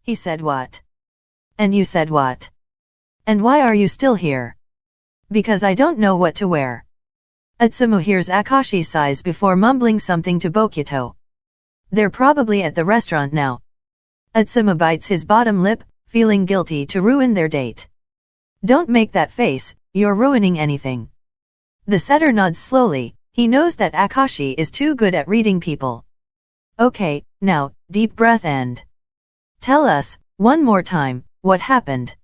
He said what? And you said what? And why are you still here? Because I don't know what to wear. 𝖃𝖦 hears Akashi sighs before mumbling something to 𝕬𝖘𝖕𝖕𝖕. They're probably at the restaurant now. 𝖃𝖦 bites his bottom lip, feeling guilty to ruin their date. Don't make that face, you're ruining anything. The setter nods slowly, he knows that Akashi is too good at reading people. Okay, now, deep breath and tell us, one more time, what happened.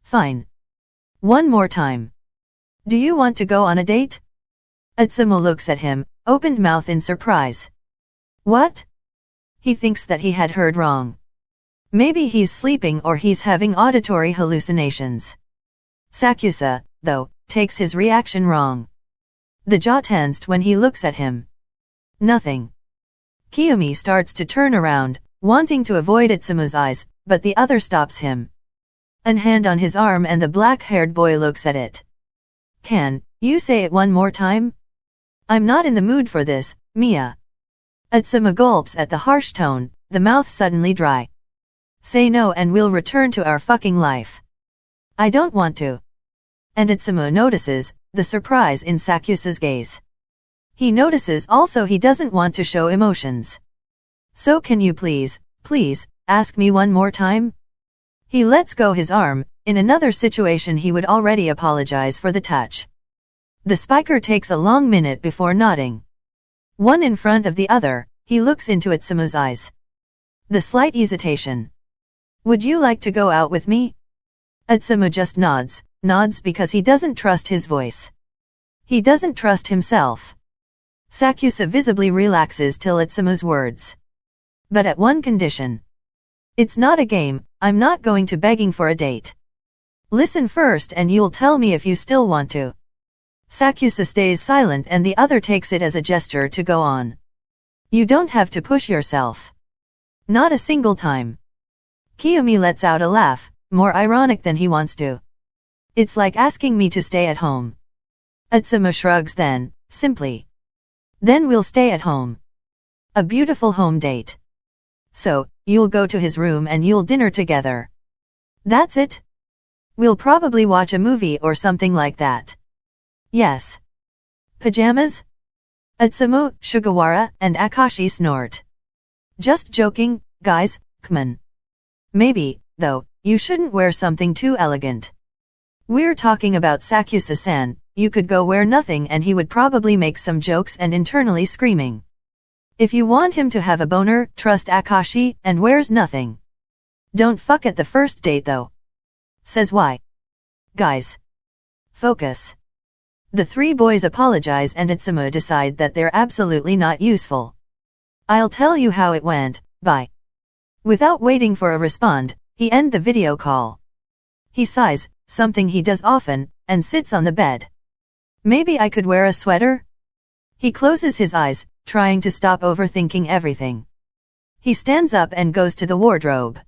Fine. One more time. Do you want to go on a date? 𝖃𝖦 looks at him, opened mouth in surprise. What? He thinks that he had heard wrong. Maybe he's sleeping or he's having auditory hallucinations. Sakuatsu, though, takes his reaction wrong. The jaw tensed when he looks at him. Nothing. Kiyomi starts to turn around, wanting to avoid 𝖃𝖦's eyes, but the other stops him. An hand on his arm and the black-haired boy looks at it. Can you say it one more time? I'm not in the mood for this, Mia. 𝖃𝖦 gulps at the harsh tone, the mouth suddenly dry. Say no and we'll return to our fucking life. I don't want to. And 𝖃𝖦 notices the surprise in Sakuatsu's gaze. He notices also he doesn't want to show emotions. So can you please ask me one more time? He lets go his arm. In another situation he would already apologize for the touch. The spiker takes a long minute before nodding. One in front of the other, he looks into 𝖃𝖦's eyes. The slight hesitation. Would you like to go out with me? 𝖃𝖦 just nods because he doesn't trust his voice. He doesn't trust himself. Sakuatsu visibly relaxes till 𝖃𝖦's words. But at one condition. It's not a game, I'm not going to begging for a date. Listen first and you'll tell me if you still want to. Sakuatsu stays silent and the other takes it as a gesture to go on. You don't have to push yourself. Not a single time. Kiyomi lets out a laugh, more ironic than he wants to. It's like asking me to stay at home. 𝖃𝖦 shrugs then, simply. Then we'll stay at home. A beautiful home date. So, you'll go to his room and you'll dinner together. That's it? We'll probably watch a movie or something like that. Yes. Pajamas? 𝖃𝖦, Sugawara, and Akashi snort. Just joking, guys, come on. Maybe, though, you shouldn't wear something too elegant. We're talking about Sakuatsu-san, you could go wear nothing and he would probably make some jokes and internally screaming. If you want him to have a boner, trust Akashi, and wears nothing. Don't fuck at the first date though. Says why? Guys. Focus. The three boys apologize and 𝖃𝖦 decide that they're absolutely not useful. I'll tell you how it went, bye. Without waiting for a respond, he ends the video call. He sighs, something he does often, and sits on the bed. Maybe I could wear a sweater? He closes his eyes, trying to stop overthinking everything. He stands up and goes to the wardrobe.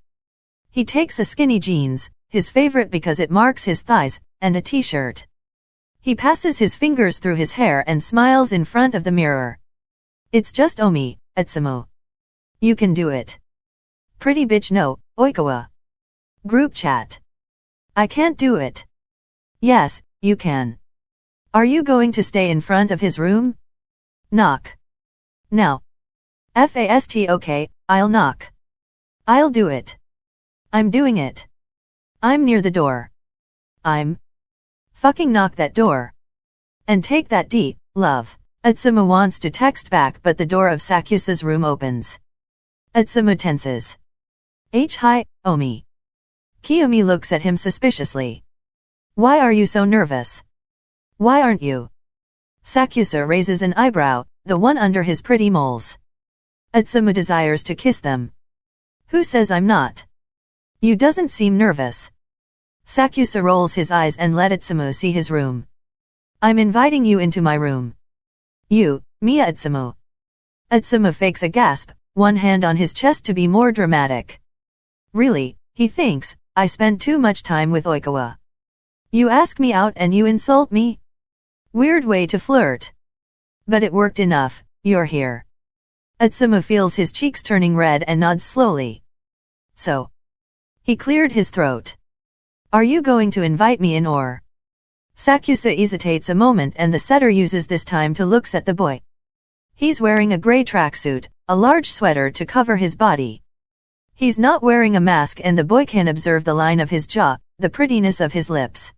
He takes a skinny jeans, his favorite because it marks his thighs, and a t-shirt. He passes his fingers through his hair and smiles in front of the mirror. It's just 𝖬𝖕𝖕𝖕, 𝖃𝖦. You can do it. Pretty bitch no, 𝔬𝖘𝖕𝖕𝖕. Group chat. I can't do it. Yes, you can. Are you going to stay in front of his room? Knock. Now. Fast okay, I'll knock. I'll do it. I'm doing it. I'm near the door. I'm fucking knock that door. And take that D, love. 𝖃𝖦 wants to text back but the door of Sakuatsu's room opens. 𝖃𝖦 tenses. Hi, 𝖬𝖕𝖕𝖕. Kiyomi looks at him suspiciously. Why are you so nervous? Why aren't you? Sakuatsu raises an eyebrow, the one under his pretty moles. 𝖃𝖦 desires to kiss them. Who says I'm not? You doesn't seem nervous. Sakuatsu rolls his eyes and let 𝖃𝖦 see his room. I'm inviting you into my room. You, Mia 𝖃𝖦. 𝖃𝖦 fakes a gasp, one hand on his chest to be more dramatic. Really, he thinks, I spend too much time with 𝔬𝖘𝖕𝖕𝖕. You ask me out and you insult me? Weird way to flirt. But it worked enough, you're here. 𝖃𝖦 feels his cheeks turning red and nods slowly. So. He cleared his throat. Are you going to invite me in or? Sakusa hesitates a moment and the setter uses this time to looks at the boy. He's wearing a gray tracksuit, a large sweater to cover his body. He's not wearing a mask and the boy can observe the line of his jaw, the prettiness of his lips.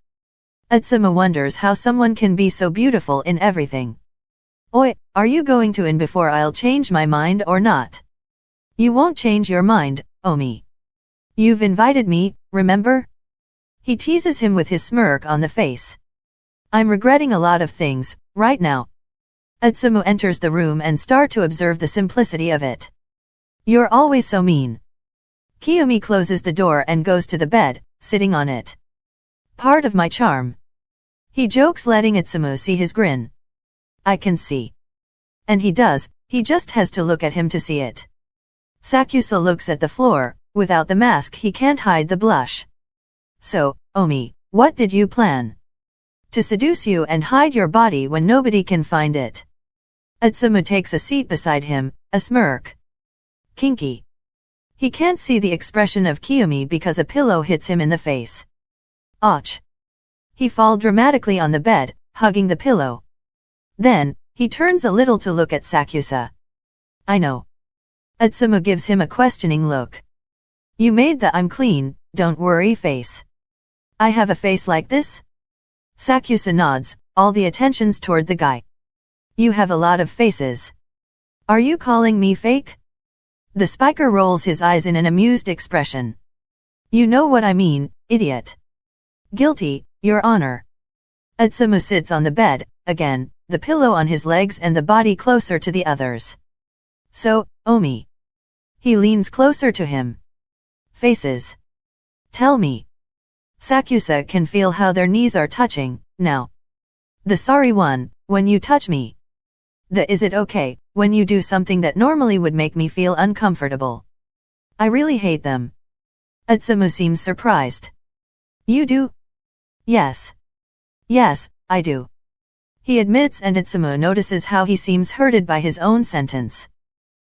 𝖃𝖐𝖚 wonders how someone can be so beautiful in everything. Oi, are you going to in before I'll change my mind or not? You won't change your mind, Omi. You've invited me, remember? He teases him with his smirk on the face. I'm regretting a lot of things, right now. 𝖃𝖐𝖚 enters the room and start to observe the simplicity of it. You're always so mean. Kiyomi closes the door and goes to the bed, sitting on it. Part of my charm. He jokes letting 𝖃𝖐𝖚 see his grin. I can see. And he does, he just has to look at him to see it. Sakusa looks at the floor, without the mask he can't hide the blush. So, Omi, what did you plan? To seduce you and hide your body when nobody can find it. 𝖃𝖐𝖚 takes a seat beside him, a smirk. Kinky. He can't see the expression of Kiyomi because a pillow hits him in the face. Ouch. He falls dramatically on the bed, hugging the pillow. Then, he turns a little to look at Sakusa. I know. 𝖃𝖐𝖚 gives him a questioning look. You made the I'm clean, don't worry face. I have a face like this? Sakusa nods, all the attention's toward the guy. You have a lot of faces. Are you calling me fake? The spiker rolls his eyes in an amused expression. You know what I mean, idiot. Guilty, Your Honor. 𝖃𝖐𝖚 sits on the bed, again, the pillow on his legs and the body closer to the others. So, Omi. He leans closer to him. Faces. Tell me. Sakusa can feel how their knees are touching, now. The sorry one, when you touch me. The is it okay, when you do something that normally would make me feel uncomfortable. I really hate them. 𝖃𝖐𝖚 seems surprised. You do? Yes. Yes, I do. He admits and 𝖃𝖐𝖚 notices how he seems hurted by his own sentence.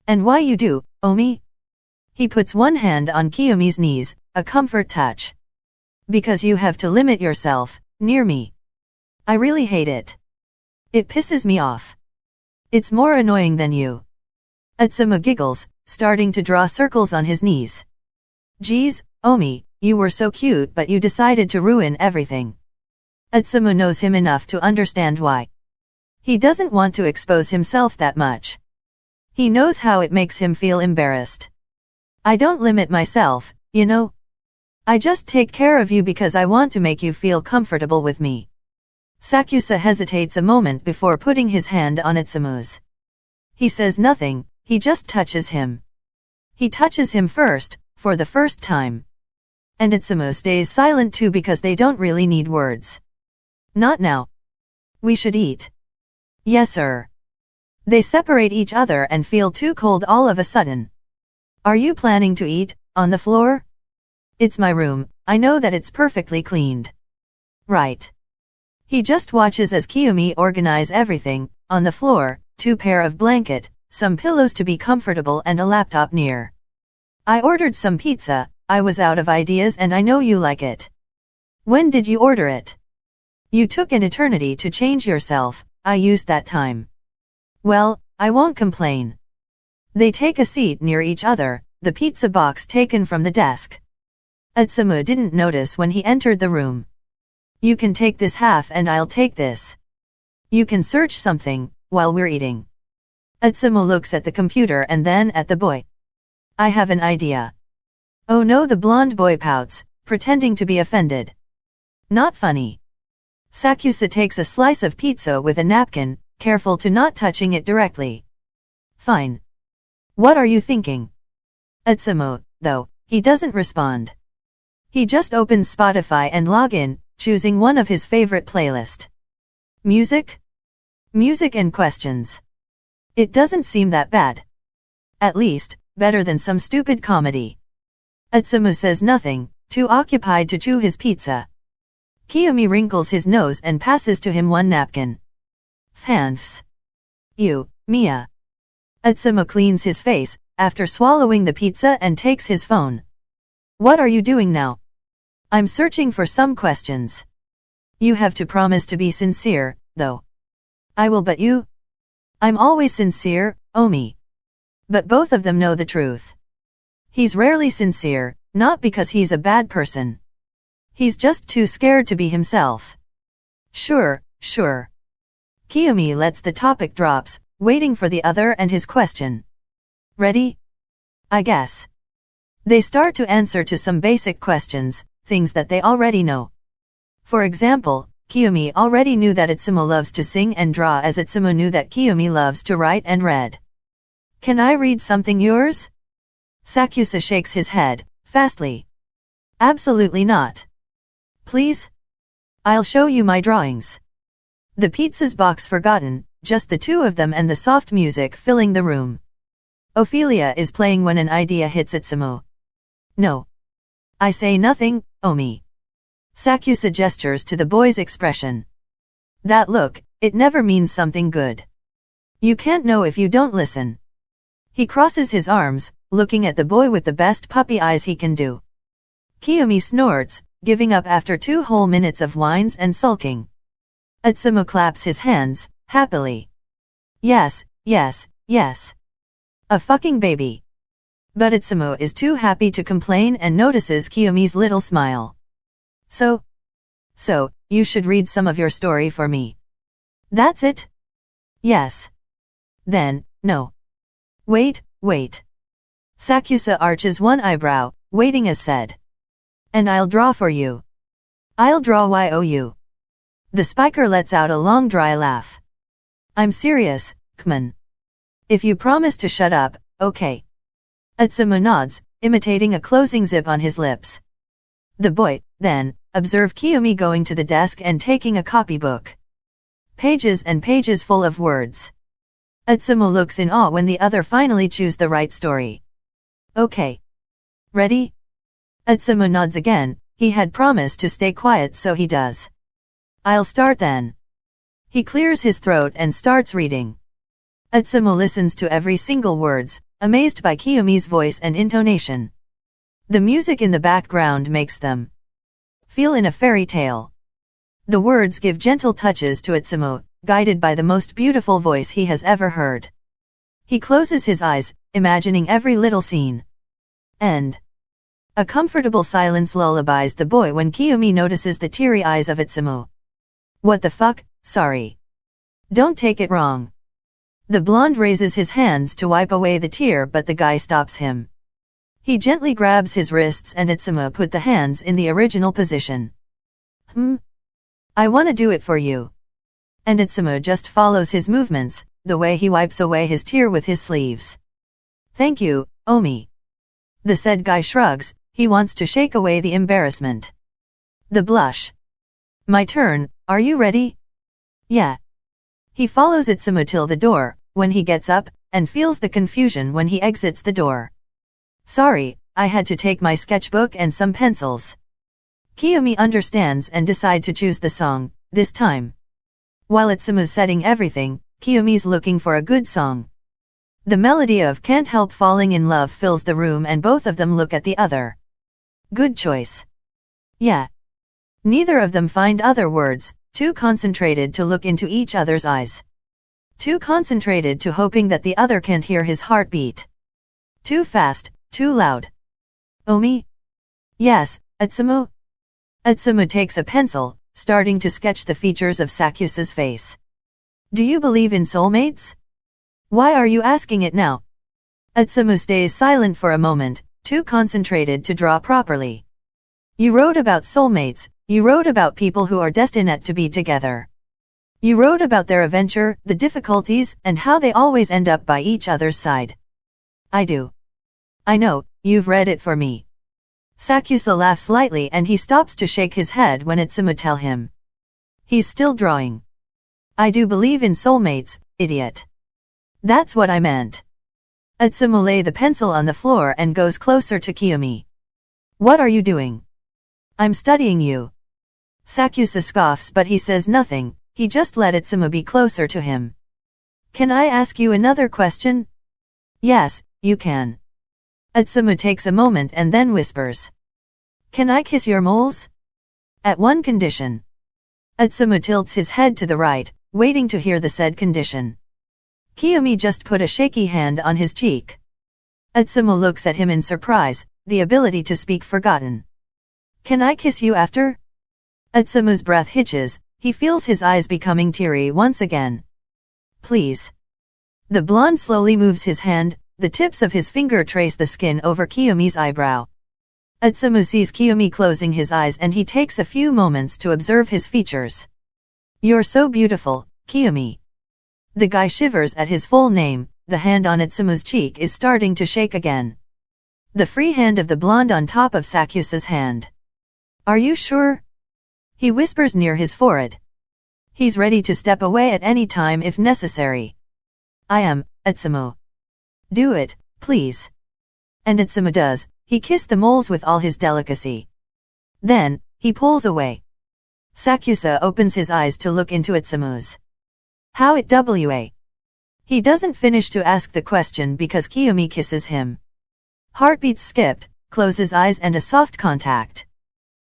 And why you do, Omi? He puts one hand on Kiyomi's knees, a comfort touch. Because you have to limit yourself, near me. I really hate it. It pisses me off. It's more annoying than you. 𝖃𝖐𝖚 giggles, starting to draw circles on his knees. Geez, Omi, you were so cute but you decided to ruin everything. 𝖃𝖐𝖚 knows him enough to understand why. He doesn't want to expose himself that much. He knows how it makes him feel embarrassed. I don't limit myself, you know. I just take care of you because I want to make you feel comfortable with me. Sakusa hesitates a moment before putting his hand on 𝖃𝖐𝖚's. He says nothing, he just touches him. He touches him first, for the first time. And 𝖃𝖐𝖚 stays silent too because they don't really need words. Not now. We should eat. Yes sir. They separate each other and feel too cold all of a sudden. Are you planning to eat, on the floor? It's my room, I know that it's perfectly cleaned. Right. He just watches as Kiyomi organize everything, on the floor, 2 pair of blanket, some pillows to be comfortable and a laptop near. I ordered some pizza, I was out of ideas and I know you like it. When did you order it? You took an eternity to change yourself, I used that time. Well, I won't complain. They take a seat near each other, the pizza box taken from the desk. 𝖃𝖐𝖚 didn't notice when he entered the room. You can take this half and I'll take this. You can search something, while we're eating. 𝖃𝖐𝖚 looks at the computer and then at the boy. I have an idea. Oh no, the blonde boy pouts, pretending to be offended. Not funny. Sakusa takes a slice of pizza with a napkin, careful to not touching it directly. Fine. What are you thinking? 𝖃𝖐𝖚, though, he doesn't respond. He just opens Spotify and log in, choosing one of his favorite playlist. Music? Music and questions. It doesn't seem that bad. At least, better than some stupid comedy. 𝖃𝖐𝖚 says nothing, too occupied to chew his pizza. Kiyomi wrinkles his nose and passes to him one napkin. Thanks. You, Mia. 𝖃𝖐𝖚 cleans his face, after swallowing the pizza and takes his phone. What are you doing now? I'm searching for some questions. You have to promise to be sincere, though. I will bet you. I'm always sincere, 𝖬𝖕𝖕. But both of them know the truth. He's rarely sincere, not because he's a bad person. He's just too scared to be himself. Sure, sure. 𝖬𝖕𝖕 lets the topic drops, waiting for the other and his question. Ready? I guess. They start to answer to some basic questions, things that they already know. For example, 𝖬𝖕𝖕 already knew that 𝔬𝖦 loves to sing and draw, as 𝔬𝖦 knew that 𝖬𝖕𝖕 loves to write and read. Can I read something yours? Sakuatsu shakes his head, fastly. Absolutely not. Please? I'll show you my drawings. The pizza's box forgotten, just the two of them and the soft music filling the room. Ophelia is playing when an idea hits 𝔬𝖦. No. I say nothing, 𝖬𝖕𝖕. Sakuatsu gestures to the boy's expression. That look, it never means something good. You can't know if you don't listen. He crosses his arms, looking at the boy with the best puppy eyes he can do. 𝖬𝖕𝖕 snorts, giving up after 2 whole minutes of whines and sulking. 𝔬𝖦 claps his hands, happily. Yes, yes, yes. A fucking baby. But 𝔬𝖦 is too happy to complain and notices 𝖬𝖕𝖕's little smile. So, you should read some of your story for me. That's it? Yes. Then, no. Wait. Sakuatsu arches one eyebrow, waiting as said. And I'll draw for you. I'll draw you. The spiker lets out a long dry laugh. I'm serious, 𝖃𝐽. If you promise to shut up, okay. 𝔬𝖦 nods, imitating a closing zip on his lips. The boy, then, observed 𝖬𝖕𝖕 going to the desk and taking a copybook. Pages and pages full of words. 𝔬𝖦 looks in awe when the other finally chooses the right story. Okay. Ready? 𝔬𝖦 nods again. He had promised to stay quiet, so he does. I'll start then. He clears his throat and starts reading. 𝔬𝖦 listens to every single words, amazed by 𝖬𝖕𝖕's voice and intonation. The music in the background makes them feel in a fairy tale. The words give gentle touches to 𝔬𝖦, guided by the most beautiful voice he has ever heard. He closes his eyes, imagining every little scene. End. A comfortable silence lullabies the boy when 𝖬𝖕𝖕 notices the teary eyes of 𝔬𝖦. What the fuck, sorry. Don't take it wrong. The blonde raises his hands to wipe away the tear, but the guy stops him. He gently grabs his wrists and 𝔬𝖦 put the hands in the original position. I wanna do it for you. And 𝔬𝖦 just follows his movements, the way he wipes away his tear with his sleeves. Thank you, 𝖬𝖕𝖕. The said guy shrugs, he wants to shake away the embarrassment. The blush. My turn, are you ready? Yeah. He follows 𝔬𝖦 till the door, when he gets up, and feels the confusion when he exits the door. Sorry, I had to take my sketchbook and some pencils. 𝖬𝖕𝖕 understands and decide to choose the song, this time. While 𝔬𝖦's setting everything, 𝖬𝖕𝖕's looking for a good song. The melody of Can't Help Falling in Love fills the room and both of them look at the other. Good choice. Yeah. Neither of them find other words, too concentrated to look into each other's eyes. Too concentrated to hoping that the other can't hear his heartbeat. Too fast, too loud. 𝖬𝖕𝖕? Yes, 𝔬𝖦? 𝔬𝖦 takes a pencil, starting to sketch the features of Sakuatsu's face. Do you believe in soulmates? Why are you asking it now? 𝔬𝖦 stays silent for a moment, too concentrated to draw properly. You wrote about soulmates, you wrote about people who are destined to be together. You wrote about their adventure, the difficulties, and how they always end up by each other's side. I do. I know, you've read it for me. Sakuatsu laughs lightly and he stops to shake his head when 𝔬𝖦 tells him. He's still drawing. I do believe in soulmates, idiot. That's what I meant. 𝔬𝖦 lays the pencil on the floor and goes closer to 𝖬𝖕𝖕. What are you doing? I'm studying you. Sakuatsu scoffs but he says nothing, he just let 𝔬𝖦 be closer to him. Can I ask you another question? Yes, you can. 𝔬𝖦 takes a moment and then whispers. Can I kiss your moles? At one condition. 𝖃𝖦𝖕 tilts his head to the right, waiting to hear the said condition. 𝔪𝖕 just put a shaky hand on his cheek. 𝖃𝖦 looks at him in surprise, the ability to speak forgotten. Can I kiss you after? 𝖃𝖦's breath hitches, he feels his eyes becoming teary once again. Please. The blonde slowly moves his hand, the tips of his finger trace the skin over 𝔪𝖕's eyebrow. 𝖃𝖦 sees 𝔪𝖕 closing his eyes and he takes a few moments to observe his features. You're so beautiful, 𝔪𝖕. The guy shivers at his full name, the hand on 𝖃𝖦's cheek is starting to shake again. The free hand of the blonde on top of Sakuatsu's hand. Are you sure? He whispers near his forehead. He's ready to step away at any time if necessary. I am, 𝖃𝖦. Do it, please. And 𝖃𝖦 does, he kissed the moles with all his delicacy. Then, he pulls away. Sakuatsu opens his eyes to look into 𝖃𝖦's. 𝔬𝖦. He doesn't finish to ask the question because 𝔪𝖕 kisses him. Heartbeats skipped, closes eyes and a soft contact.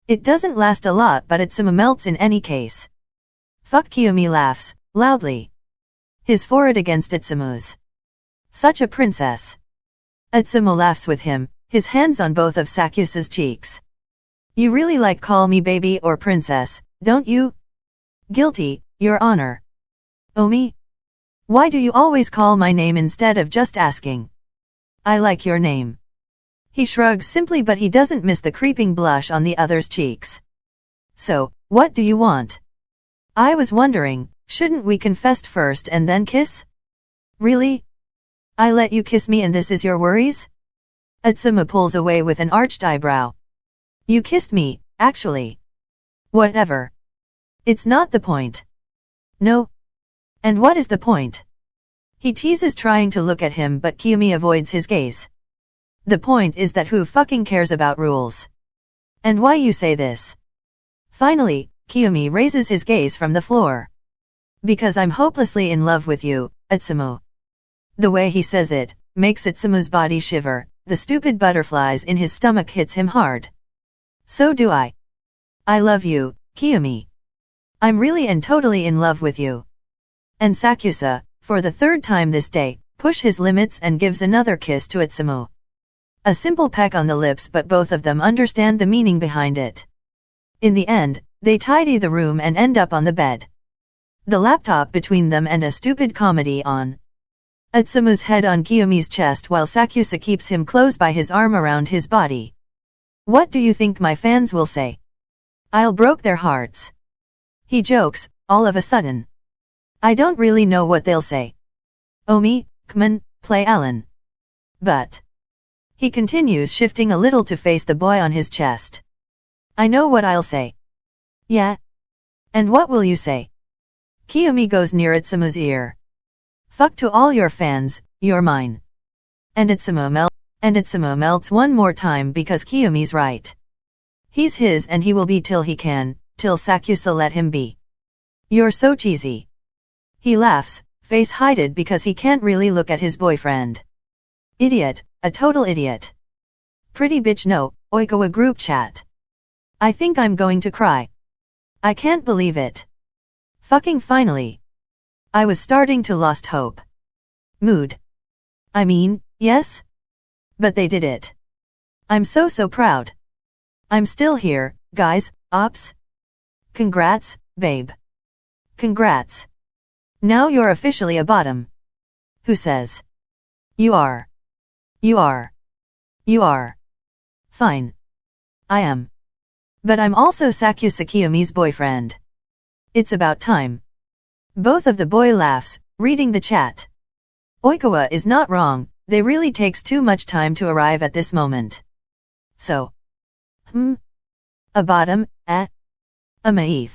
It doesn't last a lot but 𝖃𝖦 melts in any case. Fuck, 𝔪𝖕 laughs, loudly. His forehead against 𝖃𝖦's. Such a princess. 𝖃𝖦 laughs with him, his hands on both of Sakuatsu's cheeks. You really like call me baby or princess, don't you? Guilty, Your Honor. Omi? Why do you always call my name instead of just asking? I like your name. He shrugs simply but he doesn't miss the creeping blush on the other's cheeks. So, what do you want? I was wondering, shouldn't we confess first and then kiss? Really? I let you kiss me and this is your worries? 𝖃𝖦 pulls away with an arched eyebrow. You kissed me, actually. Whatever. It's not the point. No. And what is the point? He teases trying to look at him but 𝔪𝖕 avoids his gaze. The point is that who fucking cares about rules? And why you say this? Finally, 𝔪𝖕 raises his gaze from the floor. Because I'm hopelessly in love with you, 𝖃𝖦. The way he says it, makes 𝖃𝖦's body shiver, the stupid butterflies in his stomach hits him hard. So do I. I love you, 𝔪𝖕. I'm really and totally in love with you. And Sakuatsu, for the third time this day, push his limits and gives another kiss to 𝖃𝖦. A simple peck on the lips but both of them understand the meaning behind it. In the end, they tidy the room and end up on the bed. The laptop between them and a stupid comedy on. 𝖃𝖦's head on 𝔪𝖕's chest while Sakuatsu keeps him close by his arm around his body. What do you think my fans will say? I'll broke their hearts. He jokes, all of a sudden. I don't really know what they'll say. Omi, 𝖃𝖦, play Alan. But. He continues shifting a little to face the boy on his chest. I know what I'll say. Yeah? And what will you say? 𝔪𝖕 goes near 𝖃𝖦's ear. Fuck to all your fans, you're mine. And 𝖃𝖦 melts one more time because 𝔪𝖕's right. He's his and he will be till he can, till Sakuatsu let him be. You're so cheesy. He laughs, face hided because he can't really look at his boyfriend. Idiot, a total idiot. Pretty bitch no, 𝔰𝖚 group chat. I think I'm going to cry. I can't believe it. Fucking finally. I was starting to lost hope. Mood. I mean, yes? But they did it. I'm so proud. I'm still here, guys, ops. Congrats, babe. Congrats. Now you're officially a bottom. Who says? You are. You are. You are. Fine. I am. But I'm also Sakuatsu 𝔪𝖕's boyfriend. It's about time. Both of the boy laughs, reading the chat. 𝔰𝖚 is not wrong, they really takes too much time to arrive at this moment. So. A bottom, a 𝕬𝖇𝖔𝖚.